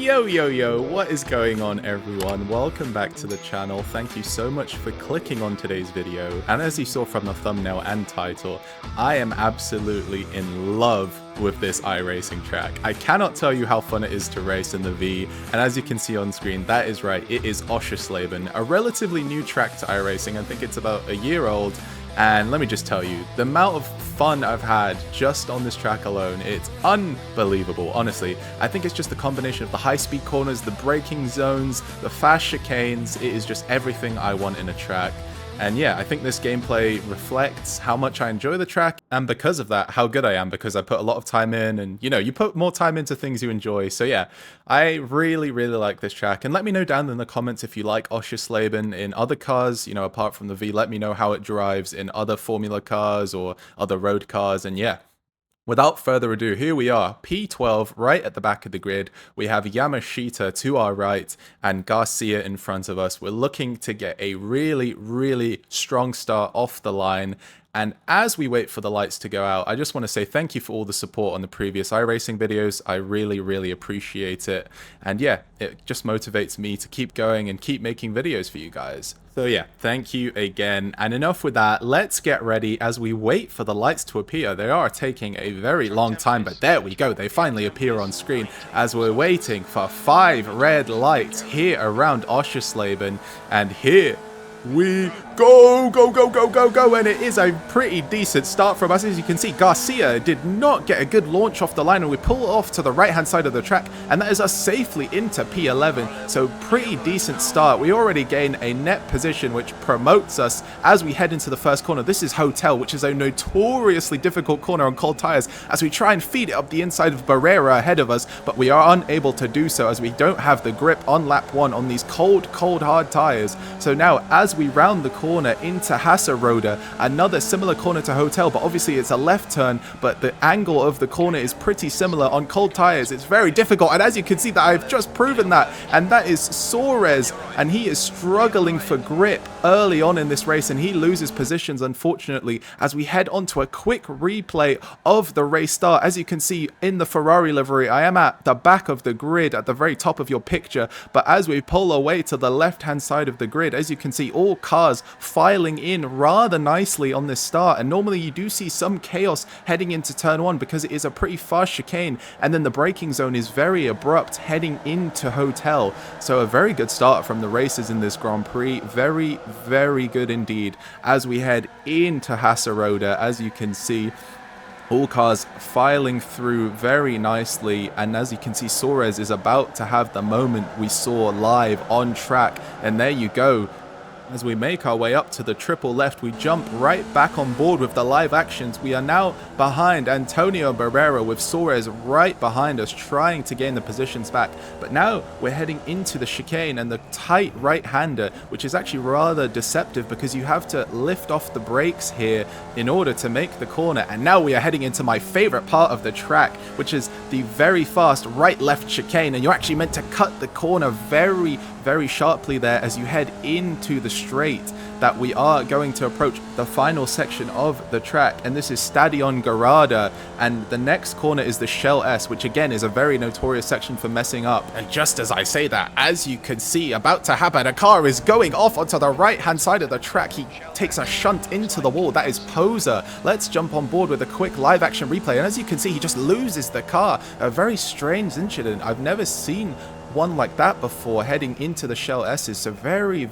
Yo, what is going on, everyone? Welcome back to the channel. Thank you so much for clicking on today's video. And as you saw from the thumbnail and title, I am absolutely in love with this iRacing track. I cannot tell you how fun it is to race in the V, and as you can see on screen, that is right, it is Oschersleben, a relatively new track to iRacing. I think it's about a year old. And let me just tell you, the amount of fun I've had just on this track alone, it's unbelievable, honestly. I think it's just the combination of the high-speed corners, the braking zones, the fast chicanes. It is just everything I want in a track. And yeah, I think this gameplay reflects how much I enjoy the track, and because of that, how good I am, because I put a lot of time in, and you know, you put more time into things you enjoy. So yeah, I really like this track, and let me know down in the comments if you like Oschersleben in other cars, you know, apart from the V. Let me know how it drives in other Formula cars or other road cars, and yeah. Without further ado, here we are, P12 right at the back of the grid. We have Yamashita to our right and Garcia in front of us. We're looking to get a really strong start off the line. And as we wait for the lights to go out, I just want to say thank you for all the support on the previous iRacing videos. I really appreciate it. And yeah, it just motivates me to keep going and keep making videos for you guys. So yeah, thank you again. And enough with that, let's get ready as we wait for the lights to appear. They are taking a very long time, but there we go. They finally appear on screen as we're waiting for 5 red lights here around Oschersleben. And here we go, and it is a pretty decent start from us. As you can see, Garcia did not get a good launch off the line, and we pull off to the right hand side of the track, and that is us safely into P11. So pretty decent start. We already gain a net position, which promotes us as we head into the first corner. This is Hotel, which is a notoriously difficult corner on cold tires, as we try and feed it up the inside of Barrera ahead of us, but we are unable to do so as we don't have the grip on lap 1 on these cold hard tires. So now as we round the corner into Hasserode, another similar corner to Hotel, but obviously it's a left turn, but the angle of the corner is pretty similar on cold tires. It's very difficult, and as you can see, that I've just proven that, and that is Suarez, and he is struggling for grip early on in this race, and he loses positions, unfortunately, as we head on to a quick replay of the race start. As you can see in the Ferrari livery, I am at the back of the grid at the very top of your picture, but as we pull away to the left hand side of the grid, as you can see, all cars filing in rather nicely on this start, and normally you do see some chaos heading into turn 1 because it is a pretty fast chicane, and then the braking zone is very abrupt heading into Hotel. So a very good start from the racers in this Grand Prix. Very good indeed as we head into Hasserode. As you can see, all cars filing through very nicely, and as you can see, Suarez is about to have the moment we saw live on track, and there you go. As we make our way up to the triple left, we jump right back on board with the live actions. We are now behind Antonio Barrera with Suarez right behind us, trying to gain the positions back. But now we're heading into the chicane and the tight right-hander, which is actually rather deceptive because you have to lift off the brakes here in order to make the corner. And now we are heading into my favorite part of the track, which is the very fast right-left chicane. And you're actually meant to cut the corner very sharply there as you head into the straight that we are going to approach the final section of the track, and this is Stadion Garada, and the next corner is the Shell S, which again is a very notorious section for messing up. And just as I say that, as you can see, about to happen, a car is going off onto the right hand side of the track. He takes a shunt into the wall. That is Poser. Let's jump on board with a quick live action replay, and as you can see, he just loses the car. A very strange incident. I've never seen one like that before heading into the Shell S's, so very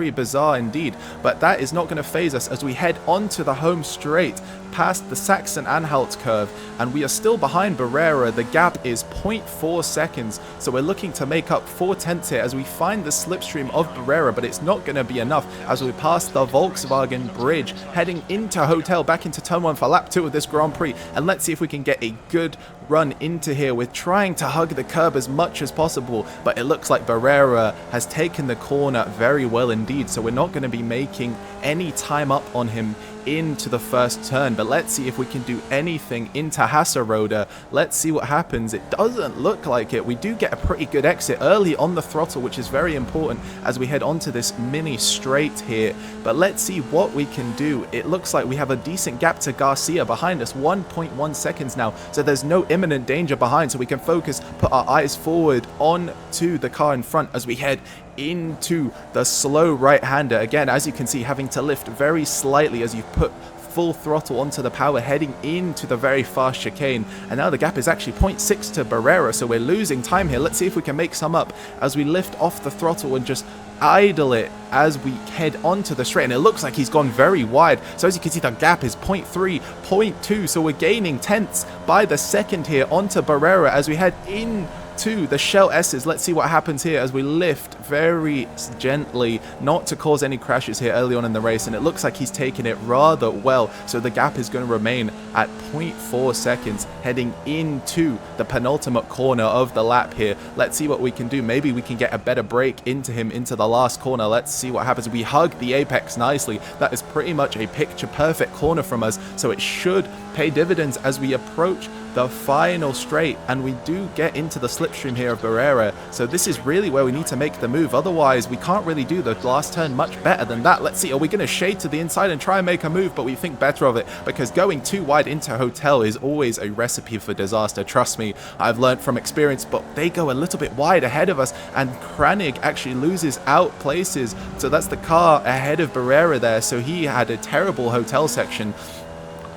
bizarre indeed. But that is not going to phase us as we head onto the home straight past the Sachsen-Anhalt curve, and we are still behind Barrera. The gap is 0.4 seconds, so we're looking to make up 4/10 here as we find the slipstream of Barrera, but it's not going to be enough as we pass the Volkswagen bridge heading into Hotel, back into turn 1 for lap 2 of this Grand Prix. And let's see if we can get a good run into here. We're trying to hug the curb as much as possible, but it looks like Barrera has taken the corner very well indeed, so we're not going to be making any time up on him into the first turn. But let's see if we can do anything into Hasserode. Let's see what happens. It doesn't look like it. We do get a pretty good exit early on the throttle, which is very important as we head onto this mini straight here. But let's see what we can do. It looks like we have a decent gap to Garcia behind us, 1.1 seconds now, so there's no imminent danger behind, so we can focus, put our eyes forward onto the car in front as we head into the slow right-hander. Again, as you can see, having to lift very slightly as you put full throttle onto the power, heading into the very fast chicane. And now the gap is actually 0.6 to Barrera, so we're losing time here. Let's see if we can make some up as we lift off the throttle and just idle it as we head onto the straight. And it looks like he's gone very wide, so as you can see, the gap is 0.3, 0.2, so we're gaining tenths by the second here onto Barrera as we head into the Shell S's. Let's see what happens here as we lift very gently, not to cause any crashes here early on in the race, and it looks like he's taking it rather well, so the gap is going to remain at 0.4 seconds heading into the penultimate corner of the lap here. Let's see what we can do. Maybe we can get a better break into him into the last corner. Let's see what happens. We hug the apex nicely. That is pretty much a picture perfect corner from us, so it should pay dividends as we approach the final straight, and we do get into the slipstream here of Barrera. So this is really where we need to make the move, otherwise we can't really do the last turn much better than that. Let's see, are we going to shade to the inside and try and make a move? But we think better of it, because going too wide into Hotel is always a recipe for disaster. Trust me, I've learned from experience. But they go a little bit wide ahead of us, and Kranig actually loses out places, so that's the car ahead of Barrera there, so he had a terrible Hotel section.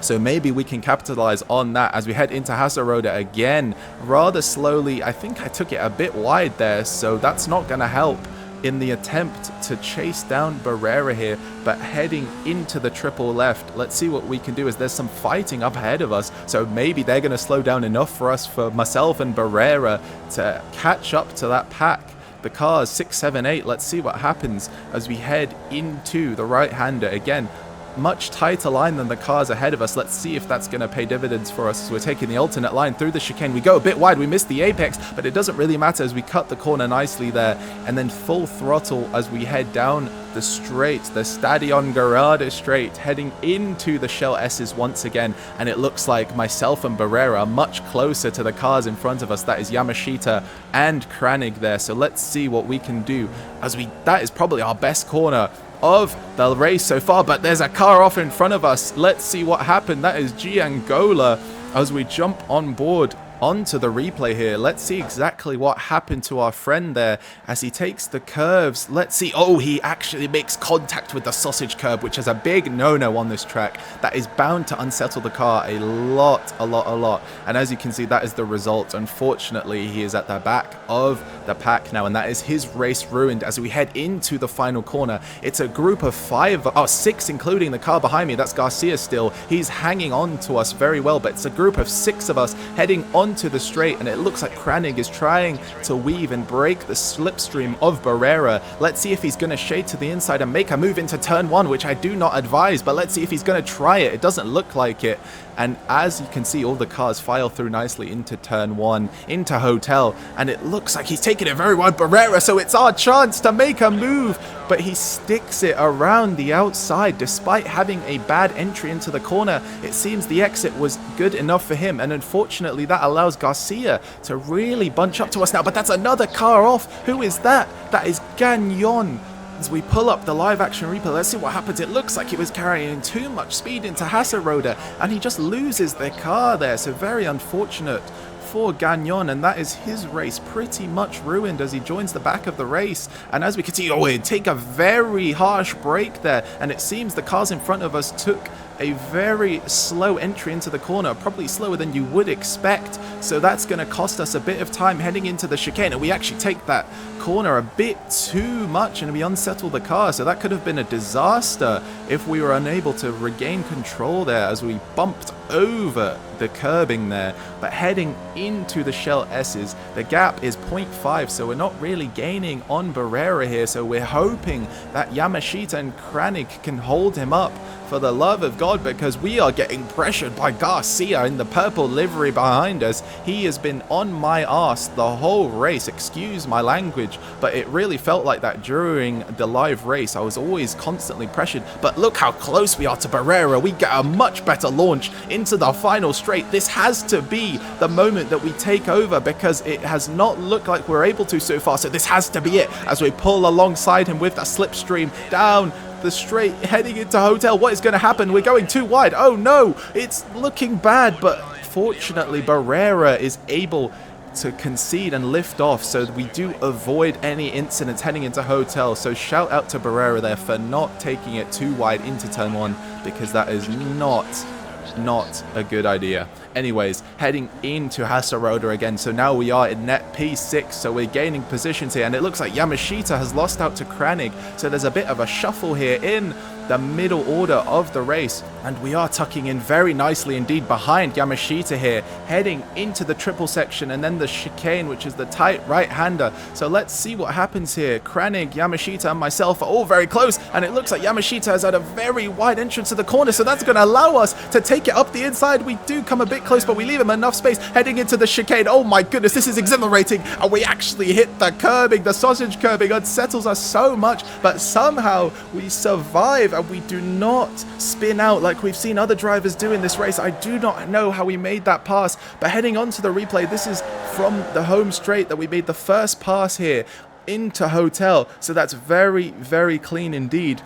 So maybe we can capitalize on that as we head into Hasserode again rather slowly. I think I took it a bit wide there, so that's not going to help in the attempt to chase down Barrera here. But heading into the triple left, let's see what we can do, as there's some fighting up ahead of us, so maybe they're going to slow down enough for us, for myself and Barrera, to catch up to that pack. The cars 6, 7, 8. Let's see what happens as we head into the right-hander again. Much tighter line than the cars ahead of us. Let's see if that's going to pay dividends for us. We're taking the alternate line through the chicane. We go a bit wide. We missed the apex, but it doesn't really matter as we cut the corner nicely there. And then full throttle as we head down the straight, the Stadion Garada straight, heading into the Shell S's once again. And it looks like myself and Barrera are much closer to the cars in front of us. That is Yamashita and Kranig there. So let's see what we can do, as that is probably our best corner of the race so far. But there's a car off in front of us. Let's see what happened. That is Giangola as we jump on board onto the replay here. Let's see exactly what happened to our friend there as he takes the curves. Let's see. Oh, he actually makes contact with the sausage curb, which is a big no-no on this track. That is bound to unsettle the car a lot. And as you can see, that is the result. Unfortunately, he is at the back of the pack now, and that is his race ruined as we head into the final corner. It's a group of 6, including the car behind me. That's Garcia still. He's hanging on to us very well, but it's a group of 6 of us heading on to the straight, and it looks like Kranig is trying to weave and break the slipstream of Barrera. Let's see if he's going to shade to the inside and make a move into turn 1, which I do not advise, but let's see if he's going to try it. It doesn't look like it. And as you can see, all the cars file through nicely into turn 1, into Hotel, and it looks like he's taking it very wide, Barrera, so it's our chance to make a move, but he sticks it around the outside despite having a bad entry into the corner. It seems the exit was good enough for him, and unfortunately that allows Garcia to really bunch up to us now. But that's another car off. Who is that? That is Gagnon. As we pull up the live action replay, let's see what happens. It looks like he was carrying too much speed into Hasserode, and he just loses the car there, so very unfortunate for Gagnon, and that is his race pretty much ruined as he joins the back of the race. And as we can see, he'd take a very harsh break there, and it seems the cars in front of us took a very slow entry into the corner, probably slower than you would expect, so that's going to cost us a bit of time heading into the chicane. And we actually take that corner a bit too much and we unsettle the car, so that could have been a disaster if we were unable to regain control there as we bumped over the curbing there. But heading into the Shell S's, the gap is 0.5, so we're not really gaining on Barrera here, so we're hoping that Yamashita and Kranig can hold him up for the love of God, because we are getting pressured by Garcia in the purple livery behind us. He has been on my ass the whole race, excuse my language, but it really felt like that during the live race. I was always constantly pressured, but look how close we are to Barrera. We get a much better launch into the final straight. This has to be the moment that we take over, because it has not looked like we're able to so far, so this has to be it as we pull alongside him with that slipstream down the straight heading into hotel. What is going to happen? We're going too wide. Oh no, it's looking bad, but fortunately Barrera is able to concede and lift off, so we do avoid any incidents heading into hotel. So shout out to Barrera there for not taking it too wide into turn 1, because that is not a good idea. Anyways, heading into Hasseröder again, so now we are in net P6, so we're gaining positions here, and it looks like Yamashita has lost out to Kranig, so there's a bit of a shuffle here in the middle order of the race, and we are tucking in very nicely indeed behind Yamashita here, heading into the triple section and then the chicane, which is the tight right-hander. So let's see what happens here. Kranig, Yamashita and myself are all very close, and it looks like Yamashita has had a very wide entrance to the corner, so that's going to allow us to take it up the inside. We do come a bit close, but we leave him enough space heading into the chicane. Oh my goodness, this is exhilarating, and we actually hit the curbing. The sausage curbing unsettles us so much, but somehow we survive and we do not spin out like we've seen other drivers do in this race. I do not know how we made that pass, but heading on to the replay, this is from the home straight that we made the first pass here into hotel, so that's very, very clean indeed.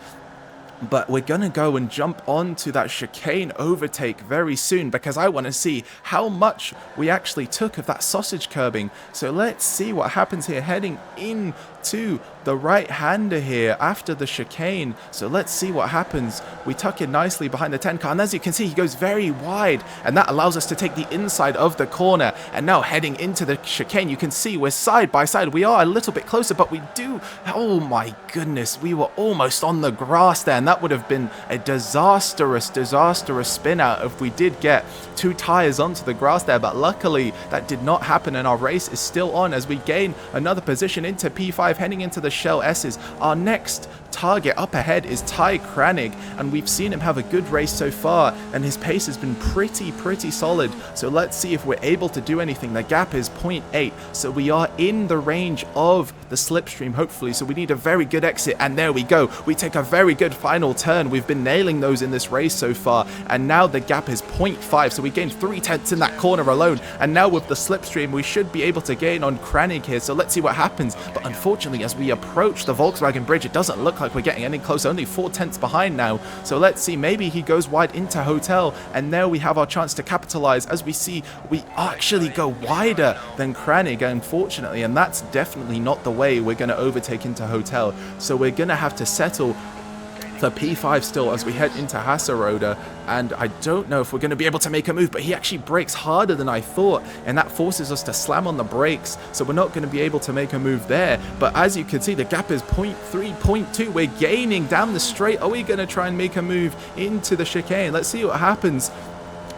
But we're going to go and jump onto that chicane overtake very soon, because I want to see how much we actually took of that sausage curbing. So let's see what happens here, heading into the right-hander here after the chicane. So let's see what happens. We tuck in nicely behind the 10 car, and as you can see, he goes very wide, and that allows us to take the inside of the corner. And now heading into the chicane, you can see we're side by side. We are a little bit closer, but we do, oh my goodness, we were almost on the grass there, and that would have been a disastrous spin out if we did get 2 tires onto the grass there. But luckily that did not happen, and our race is still on as we gain another position into P5, heading into the Shell S's. Our next target up ahead is Ty Kranig, and we've seen him have a good race so far, and his pace has been pretty solid. So let's see if we're able to do anything. The gap is 0.8, so we are in the range of the slipstream hopefully, so we need a very good exit, and there we go. We take a very good final turn. We've been nailing those in this race so far, and now the gap is 0.5, so we gained 3/10 in that corner alone, and now with the slipstream we should be able to gain on Kranig here. So let's see what happens. But unfortunately, as we approach the Volkswagen bridge, it doesn't look like we're getting any closer, only 4/10 behind now. So let's see, maybe he goes wide into hotel, and there we have our chance to capitalize. As we see, we actually go wider than Kranig, unfortunately, and that's definitely not the way we're going to overtake into hotel. So we're going to have to settle for P5 still as we head into Hasseröder, and I don't know if we're going to be able to make a move, but he actually brakes harder than I thought, and that forces us to slam on the brakes, so we're not going to be able to make a move there. But as you can see, the gap is 0.3, 0.2. We're gaining down the straight. Are we going to try and make a move into the chicane? Let's see what happens.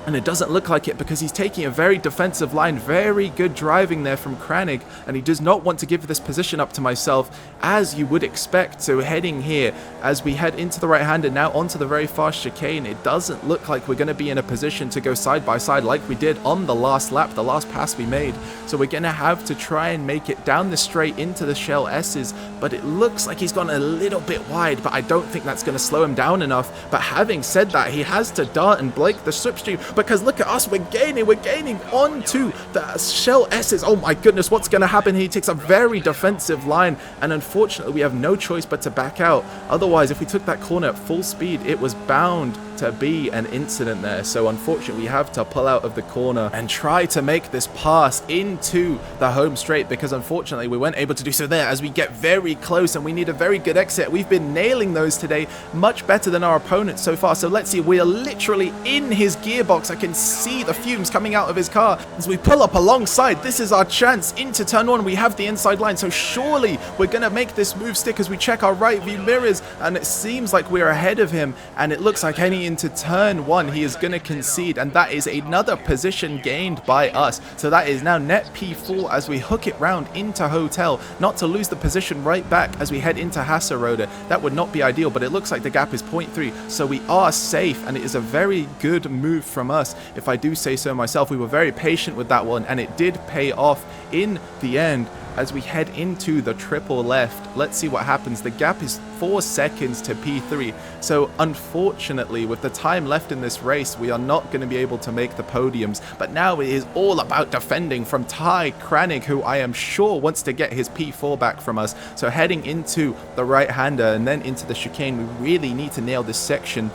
And it doesn't look like it, because he's taking a very defensive line. Very good driving there from Kranig, and he does not want to give this position up to myself, as you would expect. So heading here, as we head into the right-hander now onto the very fast chicane, it doesn't look like we're going to be in a position to go side by side like we did on the last lap, the last pass we made. So we're going to have to try and make it down the straight into the Shell S's, but it looks like he's gone a little bit wide, but I don't think that's going to slow him down enough. But having said that, he has to dart and Blake the slipstream, because look at us, we're gaining onto the Shell S's. Oh my goodness, what's going to happen? He takes a very defensive line, and unfortunately we have no choice but to back out. Otherwise, if we took that corner at full speed, it was bound to be an incident there. So unfortunately, we have to pull out of the corner and try to make this pass into the home straight, because unfortunately we weren't able to do so there, as we get very close and we need a very good exit. We've been nailing those today, much better than our opponents so far. So let's see, we are literally in his gearbox. I can see the fumes coming out of his car as we pull up alongside. This is our chance into turn 1. We have the inside line, so surely we're going to make this move stick as we check our right view mirrors, and it seems like we're ahead of him, and it looks like any into turn 1, he is going to concede, and that is another position gained by us. So that is now net P4 as we hook it round into Hotel, not to lose the position right back as we head into Hasserode. That would not be ideal, but it looks like the gap is 0.3, so we are safe, and it is a very good move from us, if I do say so myself. We were very patient with that one, and it did pay off in the end. As we head into the triple left, let's see what happens. The gap is 4 seconds to P3, so unfortunately with the time left in this race, we are not going to be able to make the podiums. But now it is all about defending from Ty Kranig, who I am sure wants to get his P4 back from us. So heading into the right-hander and then into the chicane, we really need to nail this section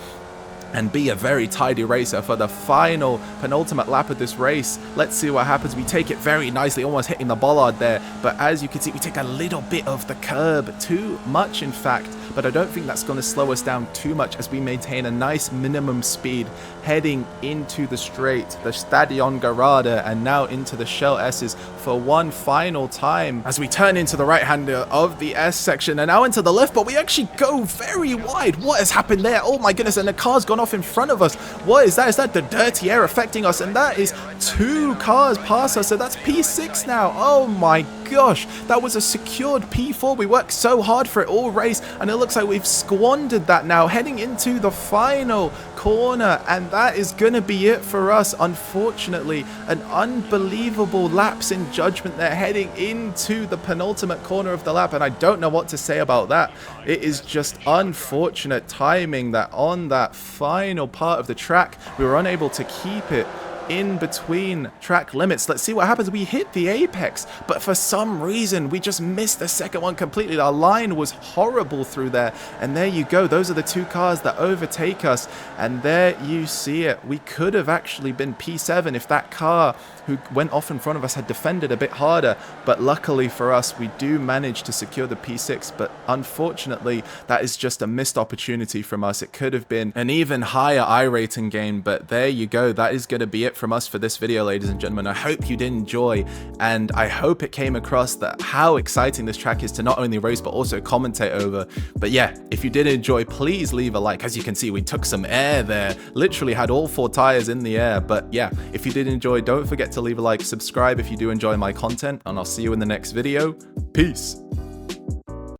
and be a very tidy racer for the final penultimate lap of this race. Let's see what happens. We take it very nicely, almost hitting the bollard there, but as you can see, we take a little bit of the curb, too much in fact, but I don't think that's going to slow us down too much as we maintain a nice minimum speed heading into the straight, the Stadion Garada, and now into the Shell S's for one final time as we turn into the right-hander of the S section and now into the left, but we actually go very wide. What has happened there? Oh my goodness, and the car's gone off in front of us. What is that? Is that the dirty air affecting us? And that is 2 cars past us, so that's P6 now. Oh my gosh, that was a secured P4. We worked so hard for it all race, and it looks like we've squandered that now, heading into the final corner, and that is gonna be it for us. Unfortunately, an unbelievable lapse in judgment there, heading into the penultimate corner of the lap, and I don't know what to say about that. It is just unfortunate timing that on that final part of the track, we were unable to keep it in between track limits. Let's see what happens. We hit the apex, but for some reason we just missed the second one completely. Our line was horrible through there, and there you go. Those are the 2 cars that overtake us, and there you see it. We could have actually been P7 if that car who went off in front of us had defended a bit harder, but luckily for us, we do manage to secure the P6, but unfortunately that is just a missed opportunity from us. It could have been an even higher iRating game, but there you go. That is going to be it from us for this video, ladies and gentlemen. I hope you did enjoy, and I hope it came across that how exciting this track is to not only race but also commentate over. But yeah, if you did enjoy, please leave a like. As you can see, we took some air there, literally had all 4 tires in the air. But yeah, if you did enjoy, don't forget to leave a like, subscribe if you do enjoy my content, and I'll see you in the next video. Peace.